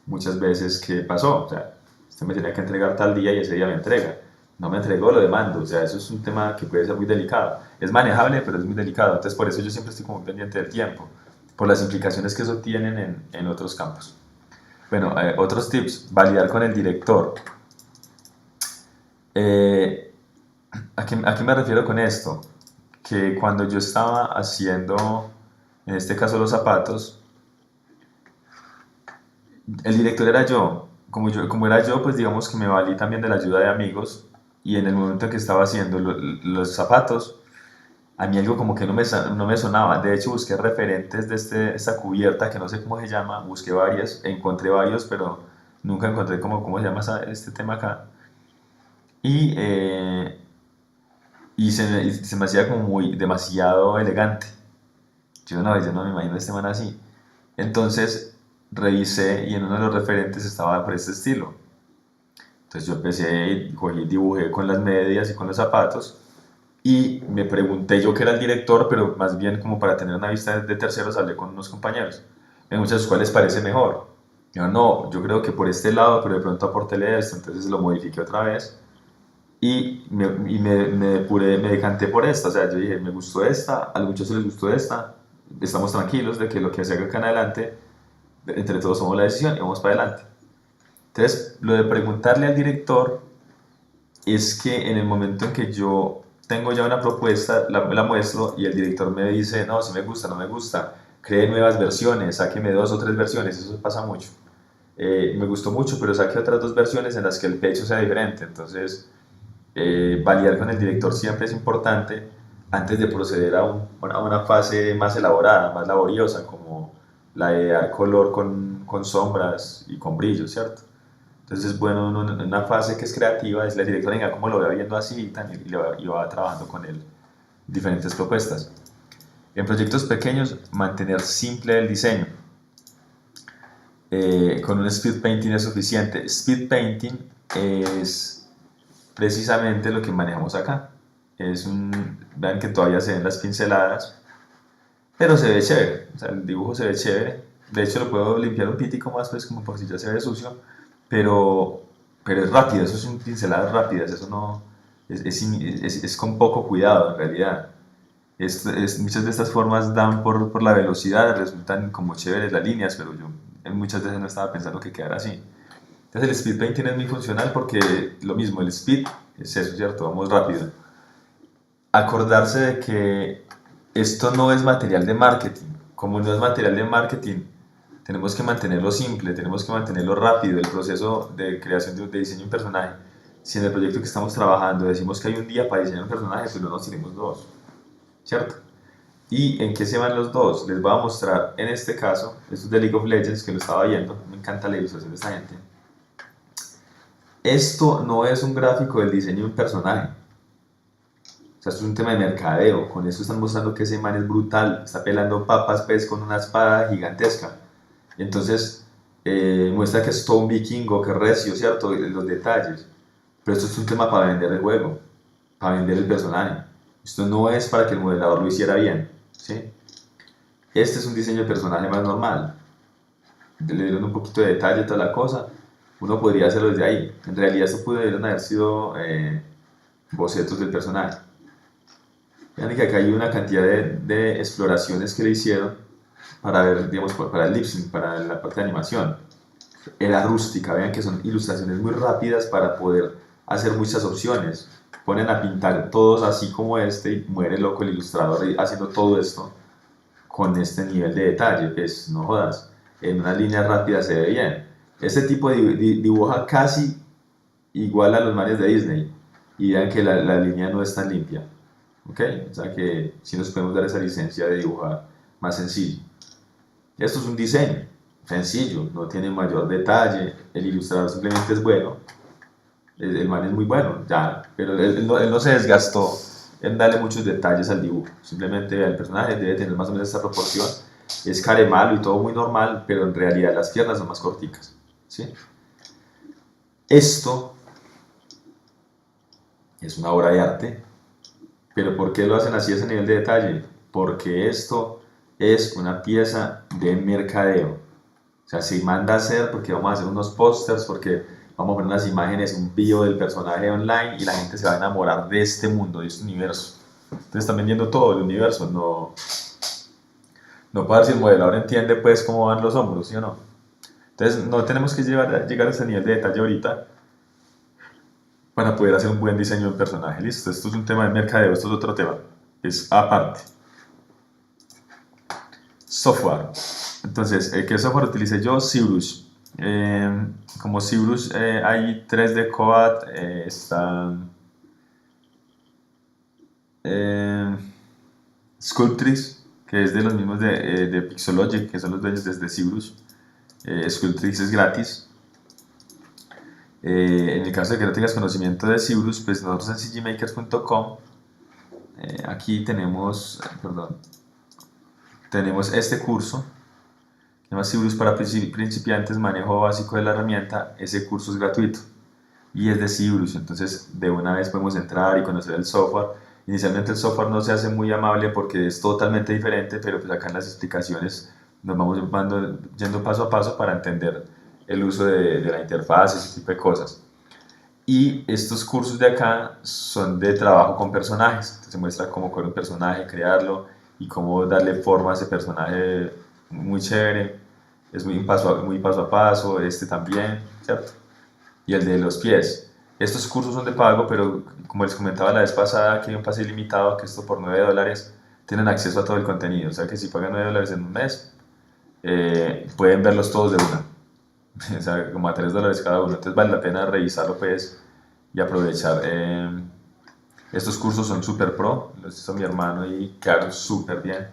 muchas veces qué pasó. O sea, usted me tenía que entregar tal día y ese día me entrega. No me entregó, lo demando. O sea, eso es un tema que puede ser muy delicado. Es manejable, pero es muy delicado. Entonces, por eso yo siempre estoy como pendiente del tiempo, por las implicaciones que eso tienen en otros campos. Bueno, otros tips, validar con el director. Eh, ¿a qué me refiero con esto? Que cuando yo estaba haciendo, en este caso los zapatos, el director era yo. Como era yo, pues digamos que me valí también de la ayuda de amigos y en el momento en que estaba haciendo los zapatos, a mí algo como que no me sonaba. De hecho, busqué referentes de esta cubierta que no sé cómo se llama, busqué varias, encontré varios, pero nunca encontré cómo se llama este tema acá. Y, y se me hacía como muy demasiado elegante. Yo no me imagino este man así. Entonces revisé y en uno de los referentes estaba por este estilo. Entonces yo empecé, cogí, dibujé con las medias y con los zapatos y me pregunté yo que era el director, pero más bien como para tener una vista de terceros hablé con unos compañeros, en muchos cuales parece mejor. Yo no, yo creo que por este lado, pero de pronto aportéle esto, entonces lo modifiqué otra vez me depuré, me decanté por esta, o sea, yo dije, me gustó esta, a los muchachos les gustó esta, estamos tranquilos de que lo que se haga acá en adelante, entre todos tomamos la decisión y vamos para adelante. Entonces, lo de preguntarle al director es que en el momento en que yo tengo ya una propuesta, la muestro y el director me dice, no, si me gusta, no me gusta, cree nuevas versiones, sáqueme 2 o 3 versiones, eso pasa mucho. Me gustó mucho, pero saque otras 2 versiones en las que el pecho sea diferente. Entonces, validar con el director siempre es importante antes de proceder a una fase más elaborada, más laboriosa, como la de dar color con sombras y con brillo, ¿cierto? Entonces, bueno, en una fase que es creativa, es la directora, venga, ¿cómo lo va viendo así? Y va trabajando con él diferentes propuestas. En proyectos pequeños, mantener simple el diseño. Con un speed painting es suficiente. Speed painting es precisamente lo que manejamos acá. Vean que todavía se ven las pinceladas, pero se ve chévere, o sea, el dibujo se ve chévere. De hecho, lo puedo limpiar un pitico más, pues, como por si ya se ve sucio, pero, pero es rápido, eso son pinceladas rápidas, eso no, es con poco cuidado en realidad. Muchas de estas formas dan por la velocidad, resultan como chéveres las líneas, pero yo muchas veces no estaba pensando que quedara así. Entonces el speed painting es muy funcional porque lo mismo, el speed es eso, ¿cierto? Vamos rápido. Acordarse de que esto no es material de marketing. Como no es material de marketing, tenemos que mantenerlo simple, tenemos que mantenerlo rápido, el proceso de creación de diseño de un personaje. Si en el proyecto que estamos trabajando decimos que hay un día para diseñar un personaje, pues no nos tenemos 2, ¿cierto? ¿Y en qué se van los 2? Les voy a mostrar en este caso, esto es de League of Legends, que lo estaba viendo, me encanta la ilustración de esta gente. Esto no es un gráfico del diseño de un personaje, o sea, esto es un tema de mercadeo, con eso están mostrando que ese man es brutal, está pelando papas pues con una espada gigantesca. Y entonces muestra que es todo un vikingo, que es recio, ¿cierto? Los detalles. Pero esto es un tema para vender el juego, para vender el personaje. Esto no es para que el modelador lo hiciera bien, ¿sí? Este es un diseño de personaje más normal. Le dieron un poquito de detalle a toda la cosa. Uno podría hacerlo desde ahí. En realidad esto pudieron haber sido bocetos del personaje. Vean que acá hay una cantidad de exploraciones que le hicieron para ver, digamos, para el lip sync, para la parte de animación. Era rústica, vean que son ilustraciones muy rápidas para poder hacer muchas opciones. Ponen a pintar todos así como este y muere loco el ilustrador haciendo todo esto con este nivel de detalle, pues no jodas, en una línea rápida se ve bien. Este tipo dibuja casi igual a los manes de Disney y vean que la línea no es tan limpia, ¿ok? O sea que sí nos podemos dar esa licencia de dibujar más sencillo. Esto es un diseño sencillo, no tiene mayor detalle, el ilustrador simplemente es bueno, el man es muy bueno, ya, pero él no se desgastó en darle muchos detalles al dibujo, simplemente el personaje debe tener más o menos esta proporción, es caremalo y todo muy normal, pero en realidad las piernas son más corticas, ¿sí? Esto es una obra de arte, pero ¿por qué lo hacen así a ese nivel de detalle? Porque esto es una pieza de mercadeo. O sea, se manda a hacer porque vamos a hacer unos pósters, porque vamos a poner unas imágenes, un bio del personaje online y la gente se va a enamorar de este mundo, de este universo. Entonces están vendiendo todo el universo, no puede ver si el modelador entiende pues cómo van los hombros, ¿sí o no? Entonces no tenemos que llegar a ese nivel de detalle ahorita para poder hacer un buen diseño del personaje. Listo, esto es un tema de mercadeo, esto es otro tema, es aparte. Software. Entonces, ¿qué software utilicé yo? ZBrush. Como ZBrush hay 3D Coat, están Sculptrix, que es de los mismos de Pixologic, que son los dueños de ZBrush. Sculptrix es gratis. En el caso de que no tengas conocimiento de ZBrush, pues nosotros en cgmakers.com aquí tenemos, tenemos este curso, se llama Cibulus para principiantes, manejo básico de la herramienta. Ese curso es gratuito y es de Cibulus, entonces de una vez podemos entrar y conocer el software. Inicialmente el software no se hace muy amable porque es totalmente diferente, pero pues acá en las explicaciones nos vamos yendo paso a paso para entender el uso de la interfaz, ese tipo de cosas. Y estos cursos de acá son de trabajo con personajes, entonces se muestra cómo crear un personaje, crearlo y cómo darle forma a ese personaje muy chévere. Es muy paso a paso, este también, ¿cierto? Y el de los pies. Estos cursos son de pago, pero como les comentaba la vez pasada, que hay un pase ilimitado, que esto por $9 tienen acceso a todo el contenido. O sea que si pagan $9 en un mes, pueden verlos todos de una. O sea, como a $3 cada uno. Entonces vale la pena revisarlo pues y aprovechar. Estos cursos son super pro, los hizo mi hermano y quedaron súper bien.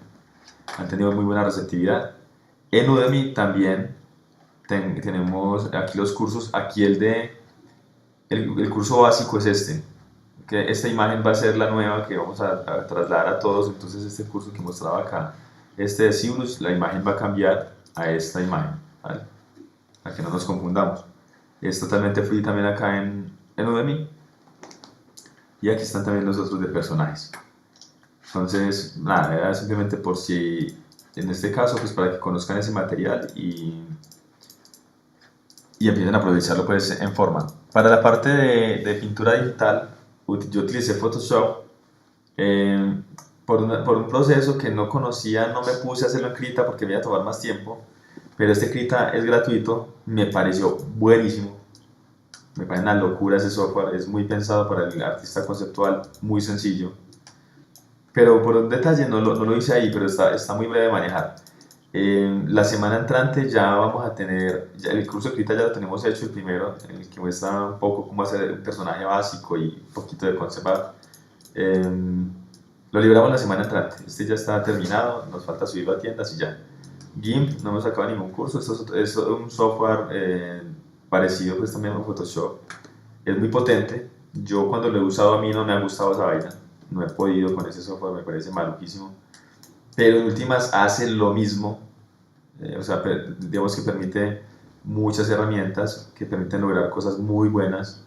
Han tenido muy buena receptividad. En Udemy también tenemos aquí los cursos. Aquí el curso básico es este. Que esta imagen va a ser la nueva que vamos a trasladar a todos. Entonces este curso que mostraba acá, este de Cibulus, la imagen va a cambiar a esta imagen, ¿vale? Para que no nos confundamos. Es totalmente free también acá en Udemy. Y aquí están también los otros de personajes. Entonces, nada, era simplemente por si, en este caso, pues para que conozcan ese material y empiecen a aprovecharlo pues en forma. Para la parte de pintura digital, yo utilicé Photoshop por un proceso que no conocía, no me puse a hacerlo en Krita porque me iba a tomar más tiempo, pero este Krita es gratuito, me pareció buenísimo, me parece una locura ese software, es muy pensado para el artista conceptual, muy sencillo, pero por un detalle no lo hice ahí, pero está muy breve de manejar. La semana entrante ya vamos a tener, ya el curso de Krita ya lo tenemos hecho, el primero, en el que muestra un poco cómo hacer un personaje básico y un poquito de concept art. Lo liberamos la semana entrante, este ya está terminado, nos falta subirlo a tiendas y ya. GIMP, no hemos sacado ningún curso, esto es un software parecido pues también a Photoshop, es muy potente. Yo cuando lo he usado a mí no me ha gustado esa vaina, no he podido con ese software, me parece maluquísimo, pero en últimas hace lo mismo, o sea, digamos que permite muchas herramientas que permiten lograr cosas muy buenas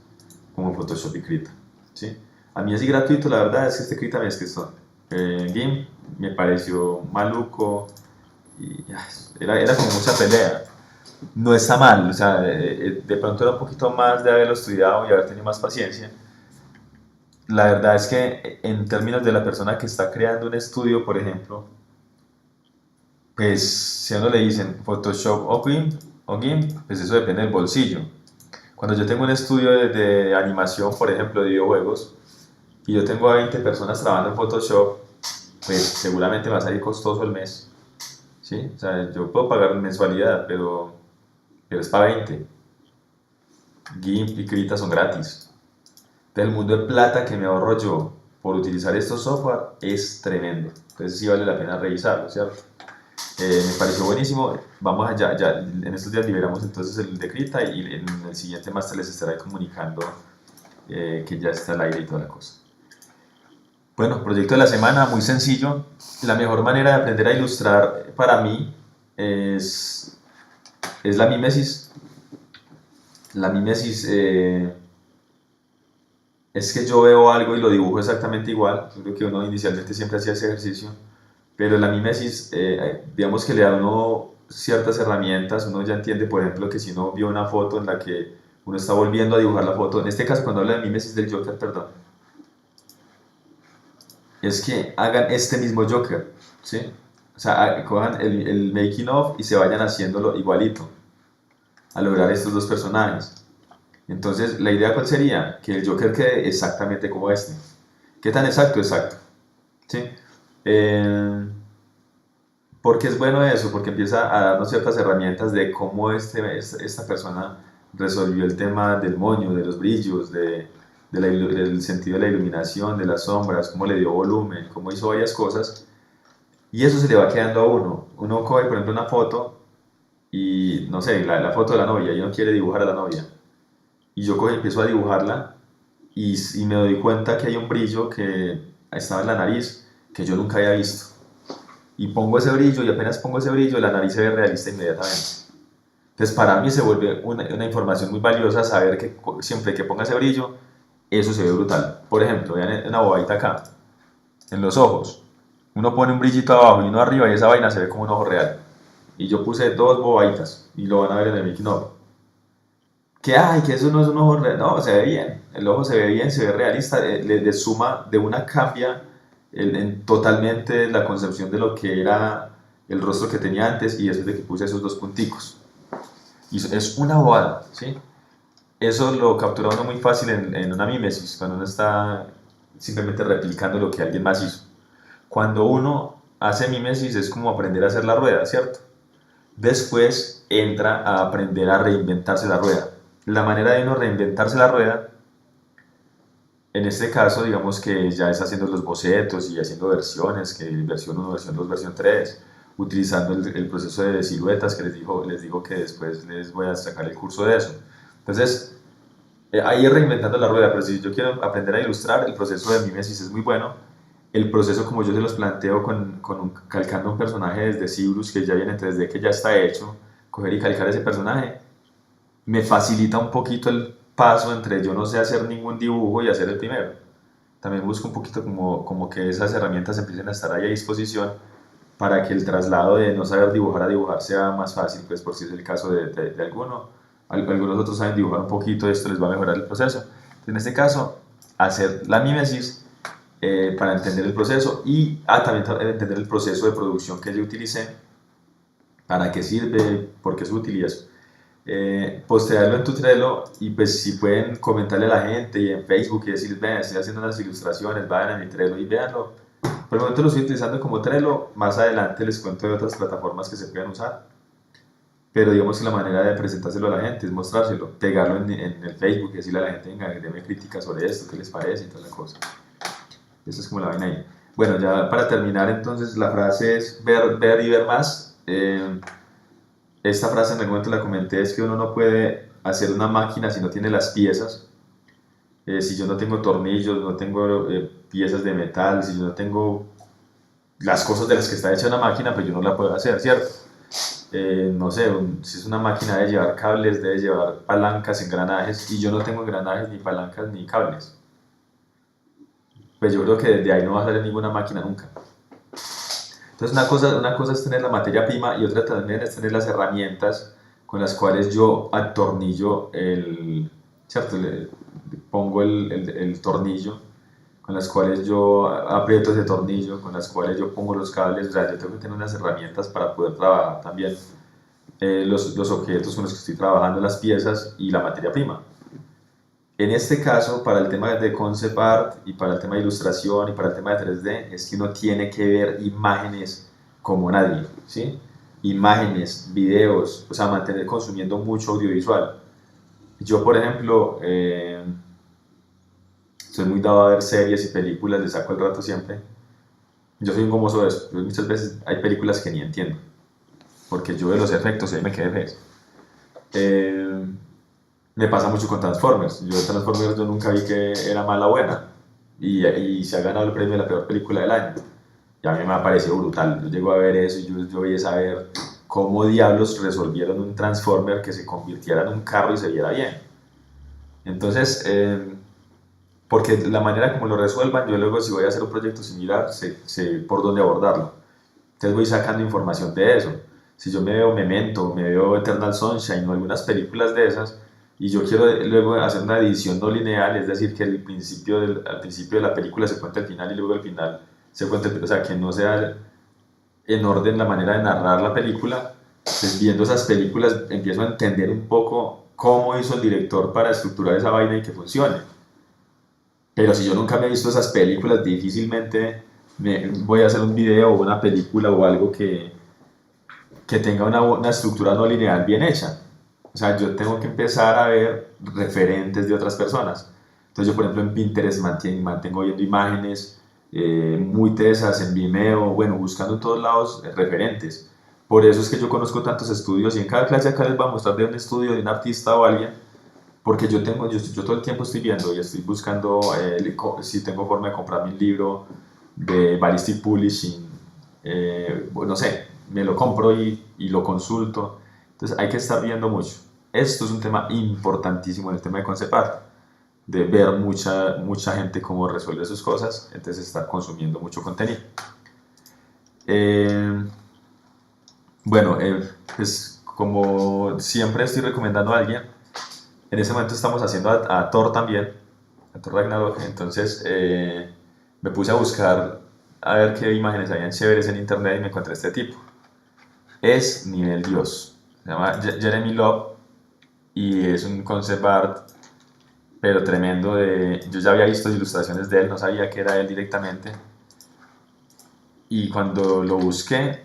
como Photoshop y Krita, ¿sí? A mí así gratuito, la verdad es que este Krita me desquestó. GIMP me pareció maluco y era como mucha pelea. No está mal, o sea, de pronto era un poquito más de haberlo estudiado y haber tenido más paciencia. La verdad es que en términos de la persona que está creando un estudio, por ejemplo, pues si a uno le dicen Photoshop o GIMP, pues eso depende del bolsillo. Cuando yo tengo un estudio de animación, por ejemplo, de videojuegos, y yo tengo a 20 personas trabajando en Photoshop, pues seguramente me va a salir costoso el mes, ¿sí? O sea, yo puedo pagar mensualidad, pero es para 20. GIMP y Krita son gratis. Del mundo de plata que me ahorro yo por utilizar estos software es tremendo. Entonces sí vale la pena revisarlo, ¿cierto? Me pareció buenísimo. Vamos allá, ya en estos días liberamos entonces el de Krita y en el siguiente máster les estaré comunicando que ya está al aire y toda la cosa. Bueno, proyecto de la semana, muy sencillo. La mejor manera de aprender a ilustrar para mí es la mimesis. La mimesis es que yo veo algo y lo dibujo exactamente igual. Yo creo que uno inicialmente siempre hacía ese ejercicio, pero la mimesis, digamos que le da a uno ciertas herramientas. Uno ya entiende, por ejemplo, que si uno vio una foto en la que uno está volviendo a dibujar la foto, en este caso cuando habla de mimesis del Joker, perdón, es que hagan este mismo Joker, ¿sí? O sea, cojan el making of y se vayan haciéndolo igualito a lograr estos dos personajes. Entonces, la idea cuál sería? Que el Joker quede exactamente como este. ¿Qué tan exacto? Exacto. ¿Sí? Eh, ¿Por qué es bueno eso? Porque empieza a darnos ciertas herramientas de cómo esta persona resolvió el tema del moño, de los brillos, del sentido de la iluminación, de las sombras, cómo le dio volumen, cómo hizo varias cosas. Y eso se le va quedando a uno. Uno coge, por ejemplo, una foto y, no sé, la foto de la novia, y uno quiere dibujar a la novia. Y yo cojo y empiezo a dibujarla y me doy cuenta que hay un brillo que estaba en la nariz que yo nunca había visto. y pongo ese brillo y apenas pongo ese brillo la nariz se ve realista inmediatamente. Entonces para mí se vuelve una información muy valiosa saber que siempre que ponga ese brillo, eso se ve brutal. Por ejemplo, vean una bobadita acá, en los ojos. Uno pone un brillito abajo y uno arriba y esa vaina se ve como un ojo real. Y yo puse dos bobaditas y lo van a ver en el making of. Que ay, que eso no es un ojo real. No, se ve bien. El ojo se ve bien, se ve realista. Le suma de una cambia totalmente la concepción de lo que era el rostro que tenía antes y eso es de que puse esos dos punticos. Y es una bobada, ¿sí? Eso lo captura uno muy fácil en una mimesis, cuando uno está simplemente replicando lo que alguien más hizo. Cuando uno hace mimesis es como aprender a hacer la rueda, ¿cierto? Después entra a aprender a reinventarse la rueda. La manera de uno reinventarse la rueda, en este caso, digamos que ya es haciendo los bocetos y haciendo versiones, que versión 1, versión 2, versión 3, utilizando el proceso de siluetas que les digo que después les voy a sacar el curso de eso. Entonces, ahí es reinventando la rueda, pero si yo quiero aprender a ilustrar, el proceso de mimesis es muy bueno. El proceso, como yo se los planteo, calcando un personaje desde Cybrus, que ya viene en 3D, que ya está hecho, coger y calcar ese personaje, me facilita un poquito el paso entre yo no sé hacer ningún dibujo y hacer el primero. También busco un poquito como que esas herramientas empiecen a estar ahí a disposición para que el traslado de no saber dibujar a dibujar sea más fácil, pues por si es el caso de alguno. Algunos otros saben dibujar un poquito, esto les va a mejorar el proceso. Entonces, en este caso, hacer la mimesis para entender el proceso y también entender el proceso de producción que yo utilicé, para qué sirve, por qué es útil y eso. Postearlo en tu Trello y pues si pueden comentarle a la gente y en Facebook y decir, vean, estoy haciendo unas ilustraciones, vayan a mi Trello y véanlo. Por el momento lo estoy utilizando como Trello, más adelante les cuento de otras plataformas que se pueden usar. Pero digamos que la manera de presentárselo a la gente es mostrárselo, pegarlo en el Facebook y decirle a la gente, venga, denme críticas sobre esto, qué les parece y toda la cosa. Esa es como la vaina ahí. Bueno, ya para terminar entonces la frase es ver y ver más. Esta frase en algún momento la comenté, es que uno no puede hacer una máquina si no tiene las piezas. Si yo no tengo tornillos, no tengo piezas de metal, si yo no tengo las cosas de las que está hecha una máquina, pues yo no la puedo hacer, ¿cierto? No sé, si es una máquina de llevar cables, debe llevar palancas, engranajes, y yo no tengo engranajes, ni palancas, ni cables. Pues yo creo que desde ahí no va a salir ninguna máquina nunca. Entonces una cosa es tener la materia prima y otra también es tener las herramientas con las cuales yo atornillo ¿cierto? Le pongo el tornillo, con las cuales yo aprieto ese tornillo, con las cuales yo pongo los cables. O sea, yo tengo que tener unas herramientas para poder trabajar también los objetos con los que estoy trabajando, las piezas y la materia prima. En este caso, para el tema de concept art y para el tema de ilustración y para el tema de 3D, es que uno tiene que ver imágenes como nadie, ¿sí? Imágenes, videos, o sea, mantener consumiendo mucho audiovisual. Yo, por ejemplo, soy muy dado a ver series y películas, le saco el rato siempre. Yo soy un gomoso de eso. Muchas veces hay películas que ni entiendo, porque yo de los efectos ahí me quedé fez. Me pasa mucho con Transformers. Transformers yo nunca vi que era mala o buena. Y se ha ganado el premio de la peor película del año. Y a mí me ha parecido brutal. Yo llego a ver eso y yo voy a saber cómo diablos resolvieron un Transformer que se convirtiera en un carro y se viera bien. Entonces, porque la manera como lo resuelvan, yo luego si voy a hacer un proyecto similar, sé por dónde abordarlo. Entonces voy sacando información de eso. Si yo me veo Memento, me veo Eternal Sunshine o algunas películas de esas, y yo quiero luego hacer una edición no lineal, es decir, que al principio de la película se cuente el final y luego al final se cuente, o sea, que no sea en orden la manera de narrar la película. Pues viendo esas películas empiezo a entender un poco cómo hizo el director para estructurar esa vaina y que funcione. Pero si yo nunca me he visto esas películas, difícilmente voy a hacer un video o una película o algo que tenga una estructura no lineal bien hecha. O sea, yo tengo que empezar a ver referentes de otras personas. Entonces yo, por ejemplo, en Pinterest mantengo viendo imágenes muy tesas, en Vimeo, bueno, buscando en todos lados referentes. Por eso es que yo conozco tantos estudios y en cada clase acá les voy a mostrar de un estudio, de un artista o alguien, porque yo todo el tiempo estoy viendo y estoy buscando si tengo forma de comprarme un libro de Ballistic Publishing, no sé, me lo compro y lo consulto. Entonces hay que estar viendo mucho. Esto es un tema importantísimo en el tema de concept art, de ver mucha gente cómo resuelve sus cosas, entonces estar consumiendo mucho contenido. Eh, bueno, pues como siempre estoy recomendando a alguien, en ese momento estamos haciendo a Thor también, a Thor Ragnarok, entonces me puse a buscar a ver qué imágenes habían chéveres en internet y me encontré este tipo. Es nivel Dios, se llama Jeremy Love y es un concept art pero tremendo yo ya había visto ilustraciones de él, no sabía que era él directamente y cuando lo busqué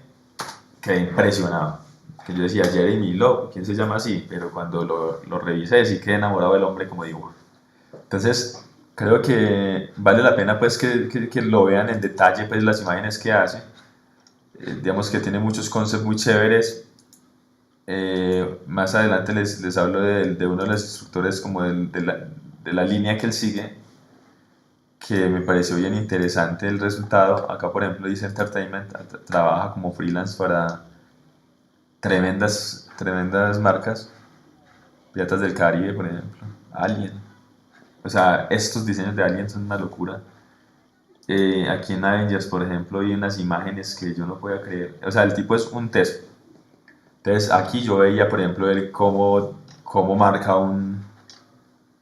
quedé impresionado, que yo decía Jeremy Love, ¿quién se llama así? Pero cuando lo revisé sí quedé enamorado del hombre como dibujo. Entonces creo que vale la pena pues que lo vean en detalle pues las imágenes que hace. Digamos que tiene muchos conceptos muy chéveres. Más adelante les hablo de uno de los instructores como de la línea que él sigue, que me pareció bien interesante el resultado. Acá por ejemplo dice Entertainment, trabaja como freelance para tremendas marcas, Piratas del Caribe por ejemplo, Alien. O sea, estos diseños de Alien son una locura. Aquí en Avengers, por ejemplo, hay unas imágenes que yo no podía creer. O sea, el tipo es un teso. Entonces, aquí yo veía, por ejemplo, él cómo marca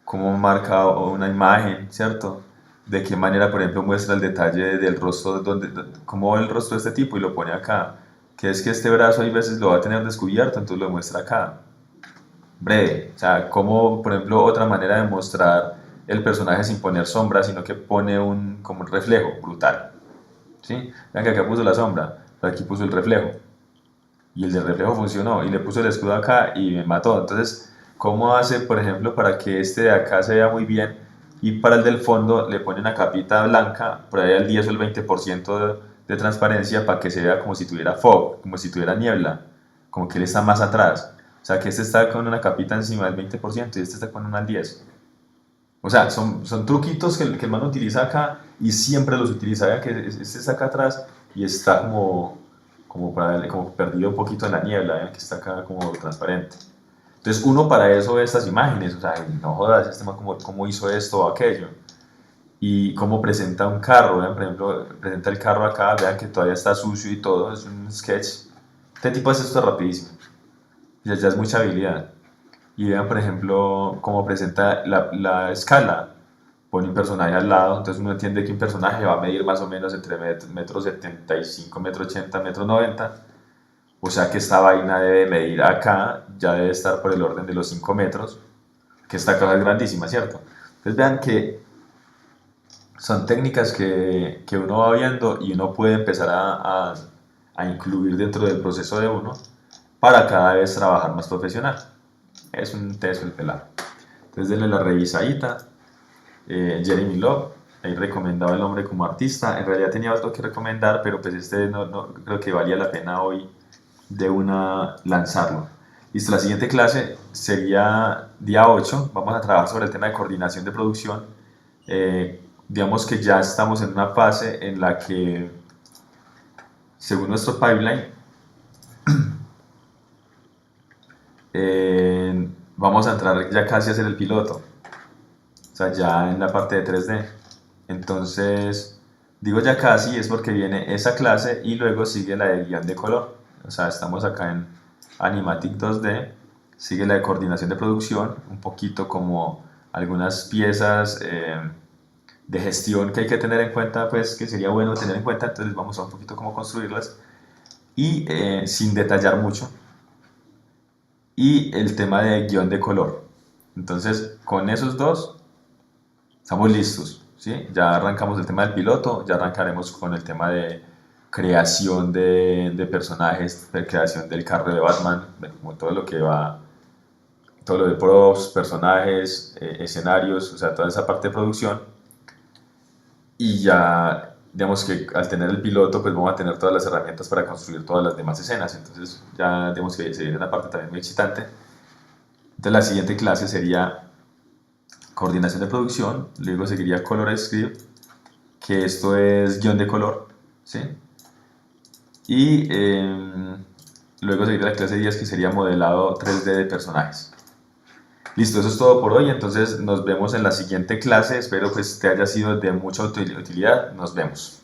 cómo marca una imagen, ¿cierto? De qué manera, por ejemplo, muestra el detalle del rostro, cómo ve el rostro de este tipo y lo pone acá. Que es que este brazo hay veces lo va a tener descubierto, entonces lo muestra acá. Breve. O sea, como, por ejemplo, otra manera de mostrar el personaje sin poner sombra, sino que pone como un reflejo brutal. ¿Sí? Vean que acá puso la sombra, pero aquí puso el reflejo. Y el de reflejo funcionó. Y le puso el escudo acá y me mató. Entonces, ¿cómo hace, por ejemplo, para que este de acá se vea muy bien? Y para el del fondo le pone una capita blanca, por ahí al 10 o el 20% de transparencia para que se vea como si tuviera fog, como si tuviera niebla, como que él está más atrás. O sea, que este está con una capita encima del 20% y este está con una al 10%. O sea, son truquitos que el man utiliza acá y siempre los utiliza. Vean que este está acá atrás y está como perdido un poquito en la niebla, vean que está acá como transparente. Entonces uno para eso ve estas imágenes, o sea, no jodas, este man cómo hizo esto o aquello. Y cómo presenta un carro, vean, por ejemplo, presenta el carro acá, vean que todavía está sucio y todo, es un sketch. Este tipo hace esto rapidísimo, ya es mucha habilidad. Y vean, por ejemplo, cómo presenta la escala. Pone un personaje al lado, entonces uno entiende que un personaje va a medir más o menos entre metro 75, metro 80, metro 90. O sea que esta vaina debe medir acá, ya debe estar por el orden de los 5 metros, que esta cosa es grandísima, ¿cierto? Entonces vean que son técnicas que uno va viendo y uno puede empezar a incluir dentro del proceso de uno para cada vez trabajar más profesional. Es un teso el pelado. Entonces denle la revisadita. Jeremy Love, ahí recomendaba el hombre como artista. En realidad tenía otro que recomendar, pero pues este no creo que valía la pena hoy de una lanzarlo. Listo, la siguiente clase sería día 8. Vamos a trabajar sobre el tema de coordinación de producción. Digamos que ya estamos en una fase en la que, según nuestro pipeline, vamos a entrar ya casi a hacer el piloto, o sea, ya en la parte de 3D. Entonces, digo ya casi es porque viene esa clase y luego sigue la de guión de color. O sea, estamos acá en Animatic 2D, sigue la de coordinación de producción, un poquito como algunas piezas de gestión que hay que tener en cuenta, pues que sería bueno tener en cuenta, entonces vamos a un poquito cómo construirlas y sin detallar mucho. Y el tema de guión de color. Entonces, con esos dos, estamos listos. ¿Sí? Ya arrancamos el tema del piloto, ya arrancaremos con el tema de creación de personajes, de creación del carro de Batman, como todo lo que va, todo lo de props, personajes, escenarios, o sea, toda esa parte de producción. Y ya, digamos que al tener el piloto, pues vamos a tener todas las herramientas para construir todas las demás escenas. Entonces, ya digamos que se viene una parte también muy excitante. Entonces, la siguiente clase sería coordinación de producción, luego seguiría color script, que esto es guión de color, ¿sí? y luego seguir la clase 10 que sería modelado 3D de personajes. Listo, eso es todo por hoy, entonces nos vemos en la siguiente clase, espero pues te haya sido de mucha utilidad, nos vemos.